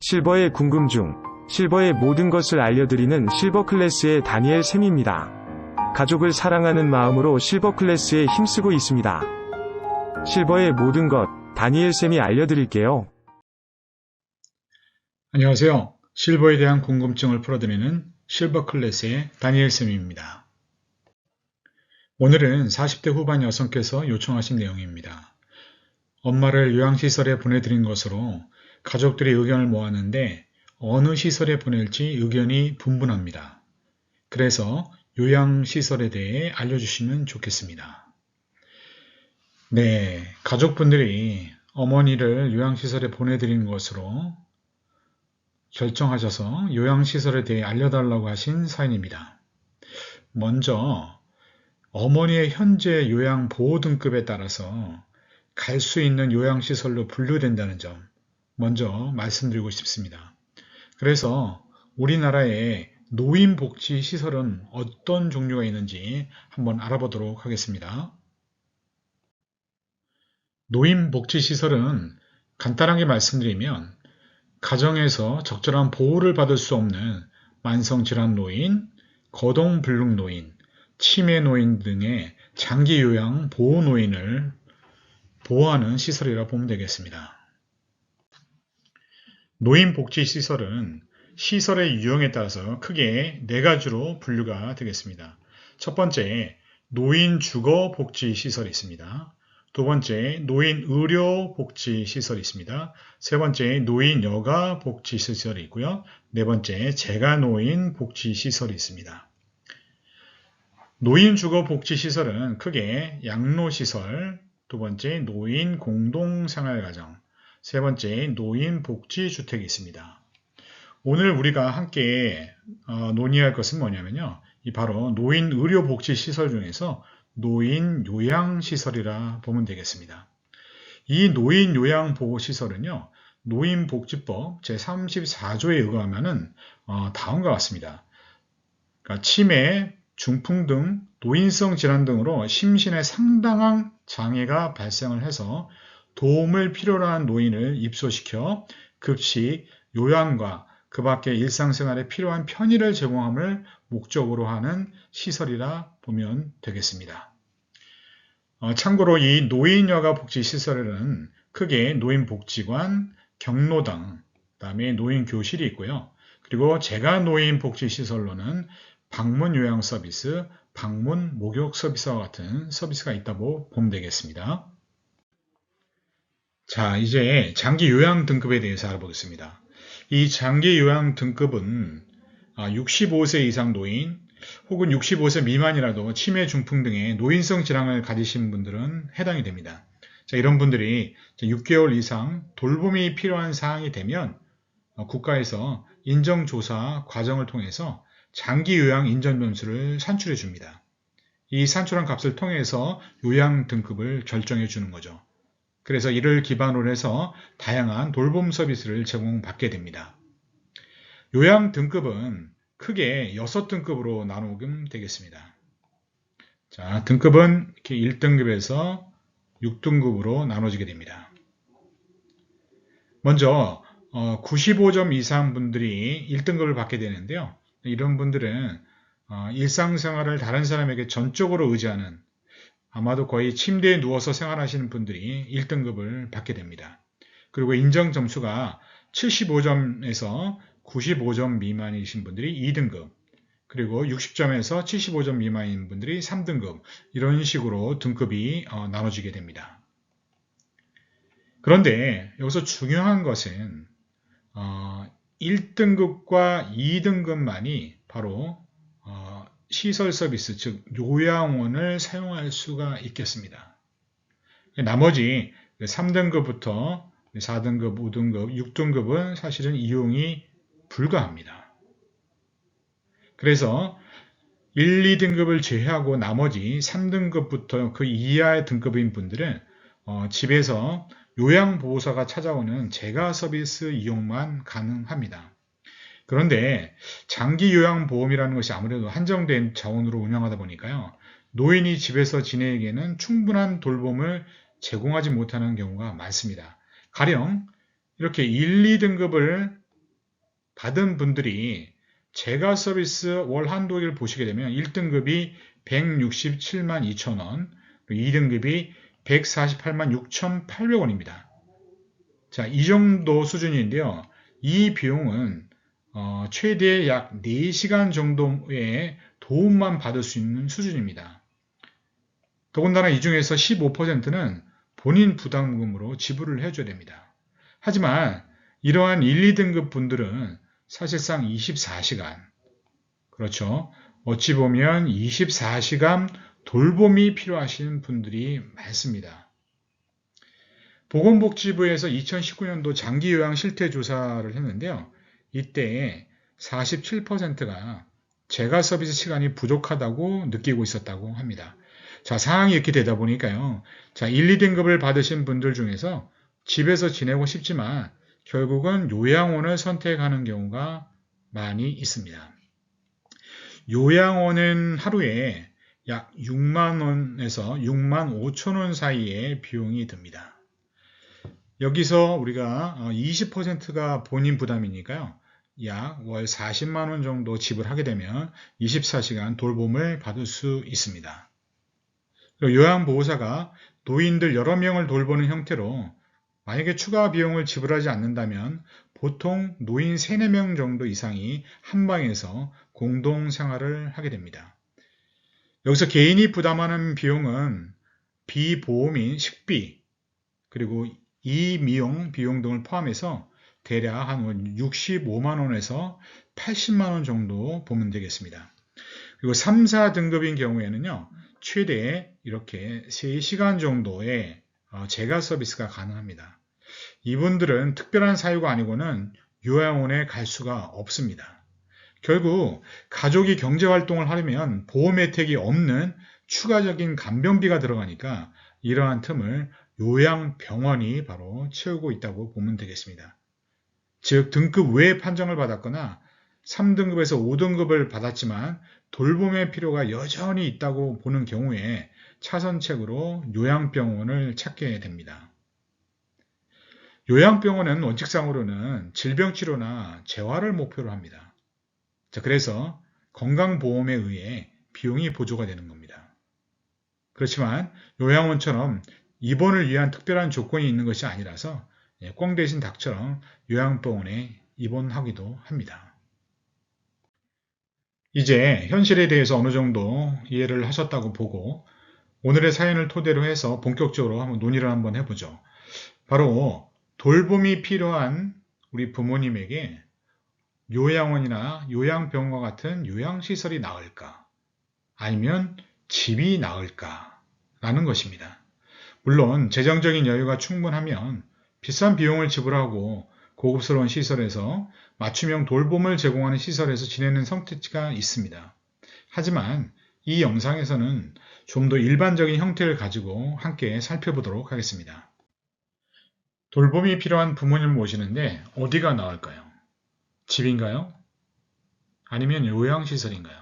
실버의 궁금증, 실버의 모든 것을 알려드리는 실버 클래스의 다니엘 쌤입니다. 가족을 사랑하는 마음으로 실버 클래스에 힘쓰고 있습니다. 실버의 모든 것, 다니엘 쌤이 알려드릴게요. 안녕하세요. 실버에 대한 궁금증을 풀어드리는 실버 클래스의 다니엘 쌤입니다. 오늘은 40대 후반 여성께서 요청하신 내용입니다. 엄마를 요양시설에 보내드린 것으로 가족들이 의견을 모았는데 어느 시설에 보낼지 의견이 분분합니다. 그래서 요양시설에 대해 알려주시면 좋겠습니다. 네, 가족분들이 어머니를 요양시설에 보내드린 것으로 결정하셔서 요양시설에 대해 알려달라고 하신 사연입니다. 먼저 어머니의 현재 요양보호 등급에 따라서 갈 수 있는 요양시설로 분류된다는 점 먼저 말씀드리고 싶습니다. 그래서 우리나라의 노인복지시설은 어떤 종류가 있는지 한번 알아보도록 하겠습니다. 노인복지시설은 간단하게 말씀드리면 가정에서 적절한 보호를 받을 수 없는 만성질환 노인, 거동불능 노인, 치매 노인 등의 장기 요양 보호 노인을 보호하는 시설이라 보면 되겠습니다. 노인복지시설은 시설의 유형에 따라서 크게 4가지로 분류가 되겠습니다. 첫 번째, 노인주거복지시설이 있습니다. 두 번째, 노인의료복지시설이 있습니다. 세 번째, 노인여가복지시설이 있고요. 네 번째, 재가노인복지시설이 있습니다. 노인주거복지시설은 크게 양로시설, 두 번째, 노인공동생활가정, 세 번째, 노인복지주택이 있습니다. 오늘 우리가 함께 논의할 것은 뭐냐면요. 바로 노인의료복지시설 중에서 노인요양시설이라 보면 되겠습니다. 이 노인요양보호시설은요. 노인복지법 제34조에 의거하면 다음과 같습니다. 그러니까 치매, 중풍 등 노인성 질환 등으로 심신에 상당한 장애가 발생을 해서 도움을 필요로 한 노인을 입소시켜 급식, 요양과 그 밖에 일상생활에 필요한 편의를 제공함을 목적으로 하는 시설이라 보면 되겠습니다. 참고로 이 노인여가복지시설에는 크게 노인복지관, 경로당, 그다음에 노인교실이 있고요. 그리고 재가노인복지시설로는 방문요양 서비스, 방문 목욕 서비스와 같은 서비스가 있다고 보면 되겠습니다. 자, 이제 장기 요양 등급에 대해서 알아보겠습니다. 이 장기 요양 등급은 65세 이상 노인 혹은 65세 미만이라도 치매, 중풍 등의 노인성 질환을 가지신 분들은 해당이 됩니다. 자, 이런 분들이 6개월 이상 돌봄이 필요한 사항이 되면 국가에서 인정조사 과정을 통해서 장기 요양 인정 점수를 산출해 줍니다. 이 산출한 값을 통해서 요양 등급을 결정해 주는 거죠. 그래서 이를 기반으로 해서 다양한 돌봄 서비스를 제공받게 됩니다. 요양 등급은 크게 6등급으로 나누면 되겠습니다. 자, 등급은 이렇게 1등급에서 6등급으로 나눠지게 됩니다. 먼저 95점 이상 분들이 1등급을 받게 되는데요. 이런 분들은 일상생활을 다른 사람에게 전적으로 의지하는 아마도 거의 침대에 누워서 생활하시는 분들이 1등급을 받게 됩니다. 그리고 인정 점수가 75점에서 95점 미만이신 분들이 2등급, 그리고 60점에서 75점 미만인 분들이 3등급, 이런 식으로 등급이 나눠지게 됩니다. 그런데 여기서 중요한 것은 1등급과 2등급만이 바로 시설 서비스, 즉 요양원을 사용할 수가 있겠습니다. 나머지 3등급부터 4등급, 5등급, 6등급은 사실은 이용이 불가합니다. 그래서 1, 2등급을 제외하고 나머지 3등급부터 그 이하의 등급인 분들은 집에서 요양보호사가 찾아오는 재가 서비스 이용만 가능합니다. 그런데 장기 요양보험이라는 것이 아무래도 한정된 자원으로 운영하다 보니까요. 노인이 집에서 지내기에는 충분한 돌봄을 제공하지 못하는 경우가 많습니다. 가령 이렇게 1, 2등급을 받은 분들이 제가 서비스 월 한도를 보시게 되면 1등급이 167만 2천원, 2등급이 148만 6,800원입니다. 자, 이 정도 수준인데요. 이 비용은 최대 약 4시간 정도의 도움만 받을 수 있는 수준입니다. 더군다나 이 중에서 15%는 본인 부담금으로 지불을 해줘야 됩니다. 하지만 이러한 1, 2등급 분들은 사실상 24시간, 그렇죠. 어찌 보면 24시간 돌봄이 필요하신 분들이 많습니다. 보건복지부에서 2019년도 장기요양 실태조사를 했는데요. 이때 47%가 재가 서비스 시간이 부족하다고 느끼고 있었다고 합니다. 자, 상황이 이렇게 되다 보니까요. 자, 1, 2등급을 받으신 분들 중에서 집에서 지내고 싶지만 결국은 요양원을 선택하는 경우가 많이 있습니다. 요양원은 하루에 약 6만 원에서 6만 5천 원 사이의 비용이 듭니다. 여기서 우리가 20%가 본인 부담이니까요. 약 월 40만 원 정도 지불하게 되면 24시간 돌봄을 받을 수 있습니다. 요양보호사가 노인들 여러 명을 돌보는 형태로 만약에 추가 비용을 지불하지 않는다면 보통 노인 3, 4명 정도 이상이 한 방에서 공동 생활을 하게 됩니다. 여기서 개인이 부담하는 비용은 비보험인 식비, 그리고 이미용 비용 등을 포함해서 대략 한 65만 원에서 80만 원 정도 보면 되겠습니다. 그리고 3, 4등급인 경우에는요. 최대 이렇게 3시간 정도의 재가 서비스가 가능합니다. 이분들은 특별한 사유가 아니고는 요양원에 갈 수가 없습니다. 결국 가족이 경제활동을 하려면 보험 혜택이 없는 추가적인 간병비가 들어가니까 이러한 틈을 요양병원이 바로 채우고 있다고 보면 되겠습니다. 즉 등급 외에 판정을 받았거나 3등급에서 5등급을 받았지만 돌봄의 필요가 여전히 있다고 보는 경우에 차선책으로 요양병원을 찾게 됩니다. 요양병원은 원칙상으로는 질병치료나 재활을 목표로 합니다. 자, 그래서 건강보험에 의해 비용이 보조가 되는 겁니다. 그렇지만 요양원처럼 입원을 위한 특별한 조건이 있는 것이 아니라서 꽝 대신 닭처럼 요양병원에 입원하기도 합니다. 이제 현실에 대해서 어느 정도 이해를 하셨다고 보고 오늘의 사연을 토대로 해서 본격적으로 한번 논의를 한번 해보죠. 바로 돌봄이 필요한 우리 부모님에게 요양원이나 요양병원과 같은 요양시설이 나을까? 아니면 집이 나을까? 라는 것입니다. 물론 재정적인 여유가 충분하면 비싼 비용을 지불하고 고급스러운 시설에서 맞춤형 돌봄을 제공하는 시설에서 지내는 선택지가 있습니다. 하지만 이 영상에서는 좀 더 일반적인 형태를 가지고 함께 살펴보도록 하겠습니다. 돌봄이 필요한 부모님을 모시는데 어디가 나을까요? 집인가요? 아니면 요양시설인가요?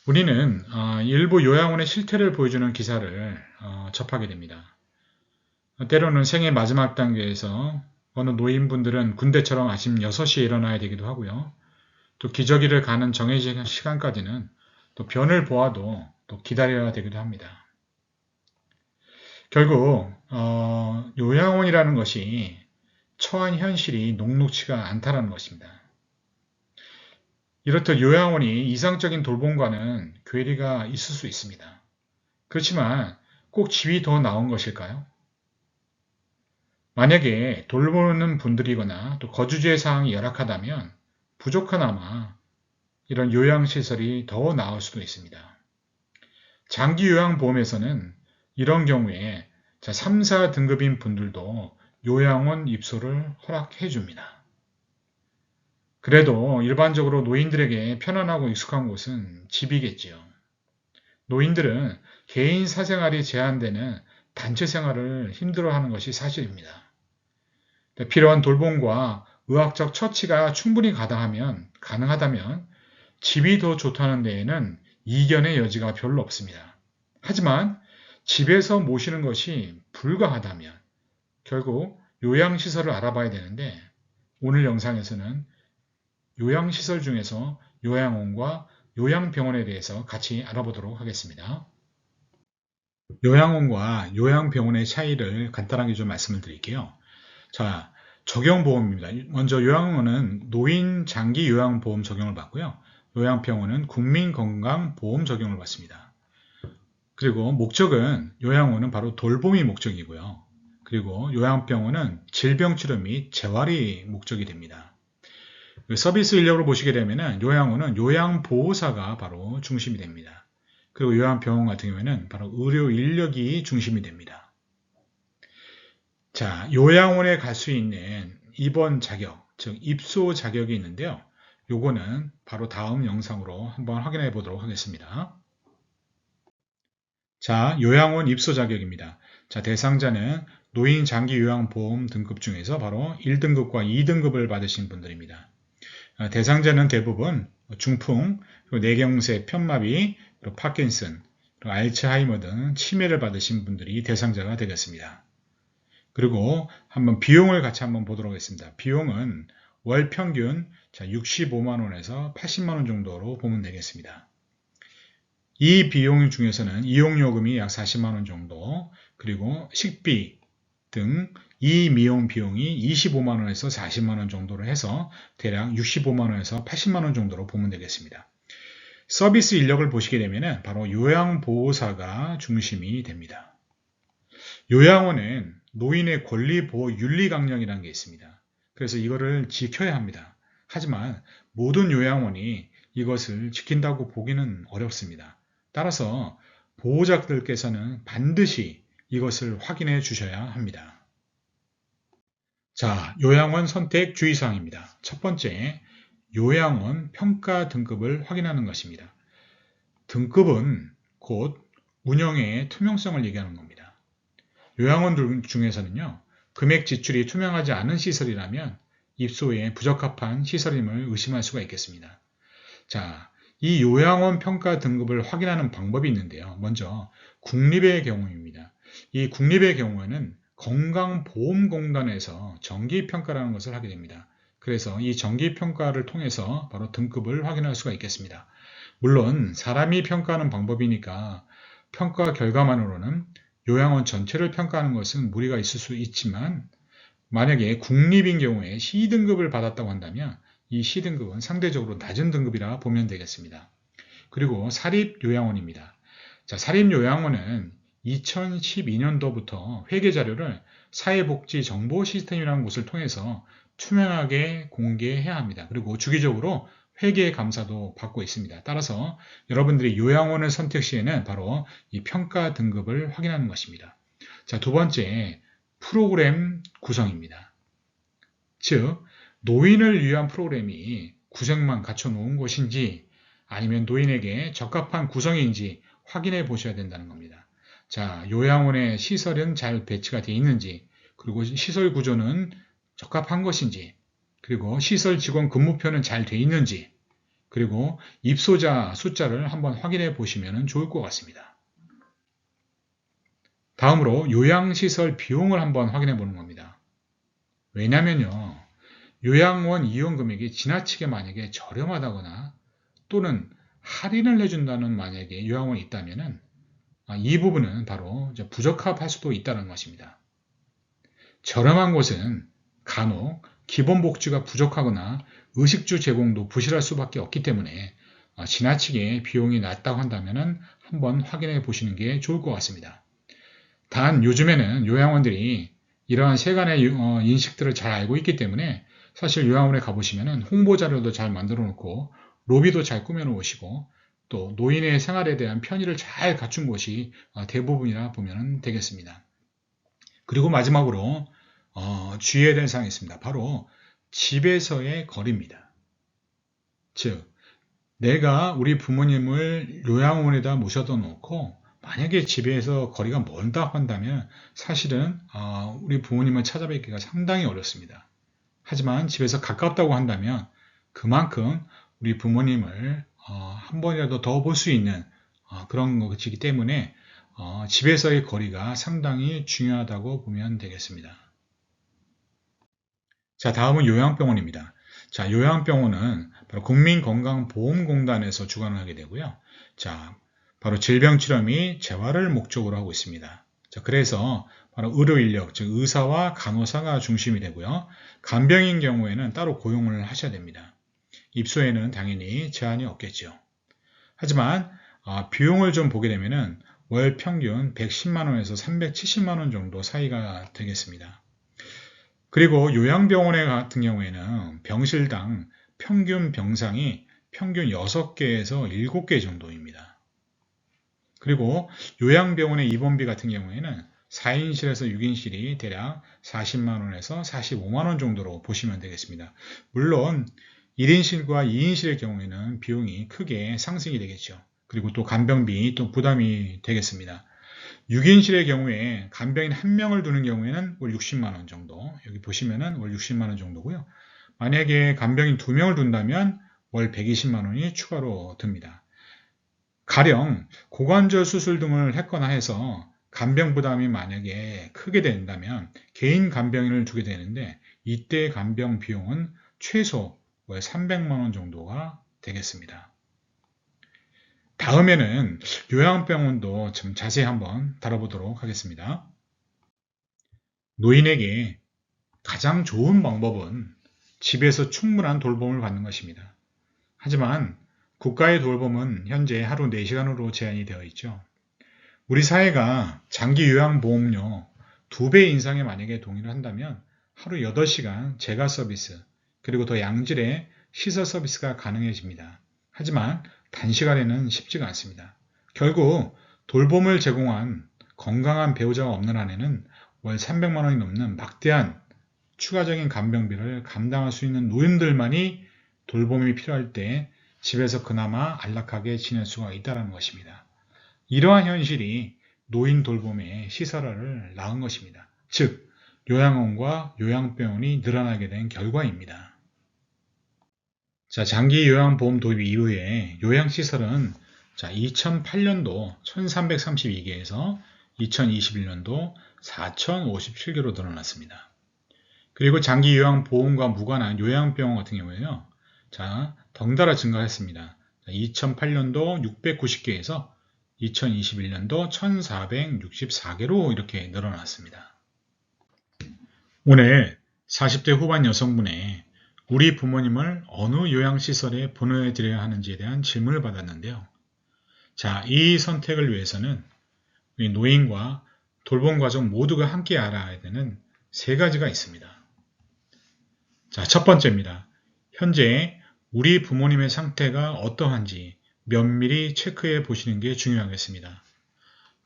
우리는 일부 요양원의 실태를 보여주는 기사를 접하게 됩니다. 때로는 생애 마지막 단계에서 어느 노인분들은 군대처럼 아침 6시에 일어나야 되기도 하고요. 또 기저귀를 가는 정해진 시간까지는 또 변을 보아도 또 기다려야 되기도 합니다. 결국 요양원이라는 것이 처한 현실이 녹록치가 않다는 것입니다. 이렇듯 요양원이 이상적인 돌봄과는 괴리가 있을 수 있습니다. 그렇지만 꼭 집이 더 나은 것일까요? 만약에 돌보는 분들이거나 또 거주지의 상황이 열악하다면 부족하나마 이런 요양시설이 더 나을 수도 있습니다. 장기요양보험에서는 이런 경우에 3, 4등급인 분들도 요양원 입소를 허락해 줍니다. 그래도 일반적으로 노인들에게 편안하고 익숙한 곳은 집이겠지요. 노인들은 개인 사생활이 제한되는 단체 생활을 힘들어하는 것이 사실입니다. 필요한 돌봄과 의학적 처치가 충분히 가능하다면 집이 더 좋다는 데에는 이견의 여지가 별로 없습니다. 하지만 집에서 모시는 것이 불가하다면 결국 요양시설을 알아봐야 되는데 오늘 영상에서는 요양시설 중에서 요양원과 요양병원에 대해서 같이 알아보도록 하겠습니다. 요양원과 요양병원의 차이를 간단하게 좀 말씀을 드릴게요. 자, 적용보험입니다. 먼저 요양원은 노인 장기 요양보험 적용을 받고요. 요양병원은 국민건강보험 적용을 받습니다. 그리고 목적은 요양원은 바로 돌봄이 목적이고요. 그리고 요양병원은 질병치료 및 재활이 목적이 됩니다. 서비스 인력으로 보시게 되면 요양원은 요양보호사가 바로 중심이 됩니다. 그리고 요양병원 같은 경우에는 바로 의료 인력이 중심이 됩니다. 자, 요양원에 갈 수 있는 입원 자격, 즉 입소 자격이 있는데요. 요거는 바로 다음 영상으로 한번 확인해 보도록 하겠습니다. 자, 요양원 입소 자격입니다. 자, 대상자는 노인 장기 요양보험 등급 중에서 바로 1등급과 2등급을 받으신 분들입니다. 대상자는 대부분 중풍, 그리고 뇌경색, 편마비, 그리고 파킨슨, 그리고 알츠하이머 등 치매를 받으신 분들이 대상자가 되겠습니다. 그리고 한번 비용을 같이 한번 보도록 하겠습니다. 비용은 월 평균 65만 원에서 80만 원 정도로 보면 되겠습니다. 이 비용 중에서는 이용요금이 약 40만 원 정도, 그리고 식비 등 이 미용 비용이 25만 원에서 40만 원 정도로 해서 대략 65만 원에서 80만 원 정도로 보면 되겠습니다. 서비스 인력을 보시게 되면 바로 요양보호사가 중심이 됩니다. 요양원은 노인의 권리보호 윤리강령이라는 게 있습니다. 그래서 이거를 지켜야 합니다. 하지만 모든 요양원이 이것을 지킨다고 보기는 어렵습니다. 따라서 보호자들께서는 반드시 이것을 확인해 주셔야 합니다. 자, 요양원 선택 주의사항입니다. 첫 번째, 요양원 평가 등급을 확인하는 것입니다. 등급은 곧 운영의 투명성을 얘기하는 겁니다. 요양원 중에서는요, 금액 지출이 투명하지 않은 시설이라면 입소에 부적합한 시설임을 의심할 수가 있겠습니다. 자, 이 요양원 평가 등급을 확인하는 방법이 있는데요. 먼저 국립의 경우입니다. 이 국립의 경우에는 건강보험공단에서 정기평가라는 것을 하게 됩니다. 그래서 이 정기평가를 통해서 바로 등급을 확인할 수가 있겠습니다. 물론 사람이 평가하는 방법이니까 평가 결과만으로는 요양원 전체를 평가하는 것은 무리가 있을 수 있지만 만약에 국립인 경우에 C등급을 받았다고 한다면 이 C등급은 상대적으로 낮은 등급이라 보면 되겠습니다. 그리고 사립요양원입니다. 자, 사립요양원은 2012년도부터 회계자료를 사회복지정보시스템이라는 곳을 통해서 투명하게 공개해야 합니다. 그리고 주기적으로 회계 감사도 받고 있습니다. 따라서 여러분들이 요양원을 선택 시에는 바로 이 평가 등급을 확인하는 것입니다. 자, 두 번째, 프로그램 구성입니다. 즉, 노인을 위한 프로그램이 구성만 갖춰 놓은 것인지 아니면 노인에게 적합한 구성인지 확인해 보셔야 된다는 겁니다. 자, 요양원의 시설은 잘 배치가 되어 있는지, 그리고 시설 구조는 적합한 것인지, 그리고 시설 직원 근무표는 잘 되어 있는지, 그리고 입소자 숫자를 한번 확인해 보시면 좋을 것 같습니다. 다음으로 요양시설 비용을 한번 확인해 보는 겁니다. 왜냐면요, 요양원 이용 금액이 지나치게 만약에 저렴하다거나 또는 할인을 해준다는 만약에 요양원이 있다면 이 부분은 바로 부적합할 수도 있다는 것입니다. 저렴한 곳은 간혹 기본복지가 부족하거나 의식주 제공도 부실할 수밖에 없기 때문에 지나치게 비용이 낮다고 한다면 한번 확인해 보시는 게 좋을 것 같습니다. 단 요즘에는 요양원들이 이러한 세간의 인식들을 잘 알고 있기 때문에 사실 요양원에 가보시면 홍보 자료도 잘 만들어 놓고 로비도 잘 꾸며 놓으시고 또 노인의 생활에 대한 편의를 잘 갖춘 곳이 대부분이라 보면 되겠습니다. 그리고 마지막으로 주의해야 될 사항이 있습니다. 바로 집에서의 거리입니다. 즉, 내가 우리 부모님을 요양원에다 모셔다 놓고 만약에 집에서 거리가 멀다 한다면 사실은 우리 부모님을 찾아뵙기가 상당히 어렵습니다. 하지만 집에서 가깝다고 한다면 그만큼 우리 부모님을 한 번이라도 더 볼 수 있는 그런 것이기 때문에 집에서의 거리가 상당히 중요하다고 보면 되겠습니다. 자, 다음은 요양병원입니다. 자, 요양병원은 바로 국민건강보험공단에서 주관을 하게 되고요. 자, 바로 질병치료 및 재활을 목적으로 하고 있습니다. 자, 그래서 바로 의료인력, 즉 의사와 간호사가 중심이 되고요. 간병인 경우에는 따로 고용을 하셔야 됩니다. 입소에는 당연히 제한이 없겠죠. 하지만 비용을 좀 보게 되면은 월 평균 110만 원에서 370만 원 정도 사이가 되겠습니다. 그리고 요양병원에 같은 경우에는 병실당 평균 병상이 평균 6개에서 7개 정도입니다. 그리고 요양병원의 입원비 같은 경우에는 4인실에서 6인실이 대략 40만 원에서 45만 원 정도로 보시면 되겠습니다. 물론 1인실과 2인실의 경우에는 비용이 크게 상승이 되겠죠. 그리고 또 간병비 또 부담이 되겠습니다. 6인실의 경우에 간병인 1명을 두는 경우에는 월 60만 원 정도, 여기 보시면은 월 60만 원 정도고요. 만약에 간병인 2명을 둔다면 월 120만 원이 추가로 듭니다. 가령 고관절 수술 등을 했거나 해서 간병 부담이 만약에 크게 된다면 개인 간병인을 두게 되는데 이때 간병 비용은 최소 월 300만 원 정도가 되겠습니다. 다음에는 요양병원도 좀 자세히 한번 다뤄보도록 하겠습니다. 노인에게 가장 좋은 방법은 집에서 충분한 돌봄을 받는 것입니다. 하지만 국가의 돌봄은 현재 하루 4시간으로 제한이 되어 있죠. 우리 사회가 장기 요양보험료 2배 인상에 만약에 동의를 한다면 하루 8시간 재가 서비스 그리고 더 양질의 시설 서비스가 가능해집니다. 하지만 단시간에는 쉽지가 않습니다. 결국 돌봄을 제공한 건강한 배우자가 없는 한에는 월 300만 원이 넘는 막대한 추가적인 간병비를 감당할 수 있는 노인들만이 돌봄이 필요할 때 집에서 그나마 안락하게 지낼 수가 있다는 것입니다. 이러한 현실이 노인 돌봄의 시설화를 낳은 것입니다. 즉, 요양원과 요양병원이 늘어나게 된 결과입니다. 자, 장기 요양보험 도입 이후에 요양시설은 2008년도 1332개에서 2021년도 4057개로 늘어났습니다. 그리고 장기 요양보험과 무관한 요양병원 같은 경우에요. 덩달아 증가했습니다. 2008년도 690개에서 2021년도 1464개로 이렇게 늘어났습니다. 오늘 40대 후반 여성분의 우리 부모님을 어느 요양시설에 보내드려야 하는지에 대한 질문을 받았는데요. 자, 이 선택을 위해서는 우리 노인과 돌봄 과정 모두가 함께 알아야 되는 3가지가 있습니다. 자, 첫 번째입니다. 현재 우리 부모님의 상태가 어떠한지 면밀히 체크해 보시는 게 중요하겠습니다.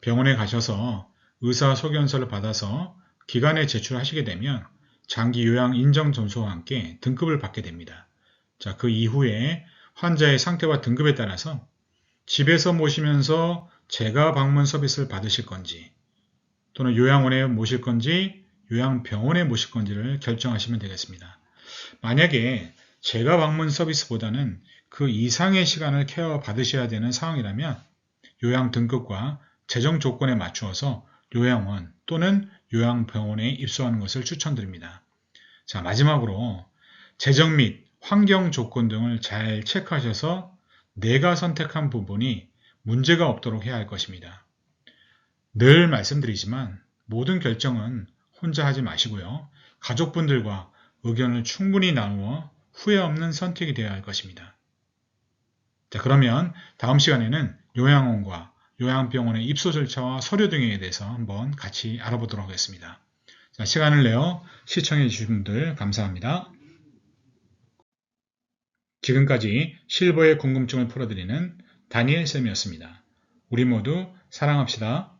병원에 가셔서 의사소견서를 받아서 기관에 제출하시게 되면 장기 요양 인정 점수와 함께 등급을 받게 됩니다. 자, 그 이후에 환자의 상태와 등급에 따라서 집에서 모시면서 재가 방문 서비스를 받으실 건지 또는 요양원에 모실 건지 요양병원에 모실 건지를 결정하시면 되겠습니다. 만약에 재가 방문 서비스보다는 그 이상의 시간을 케어 받으셔야 되는 상황이라면 요양 등급과 재정 조건에 맞추어서 요양원 또는 요양병원에 입소하는 것을 추천드립니다. 자, 마지막으로 재정 및 환경 조건 등을 잘 체크하셔서 내가 선택한 부분이 문제가 없도록 해야 할 것입니다. 늘 말씀드리지만 모든 결정은 혼자 하지 마시고요. 가족분들과 의견을 충분히 나누어 후회 없는 선택이 되어야 할 것입니다. 자, 그러면 다음 시간에는 요양원과 요양병원의 입소 절차와 서류 등에 대해서 한번 같이 알아보도록 하겠습니다. 자, 시간을 내어 시청해 주신 분들 감사합니다. 지금까지 실버의 궁금증을 풀어드리는 다니엘 쌤이었습니다. 우리 모두 사랑합시다.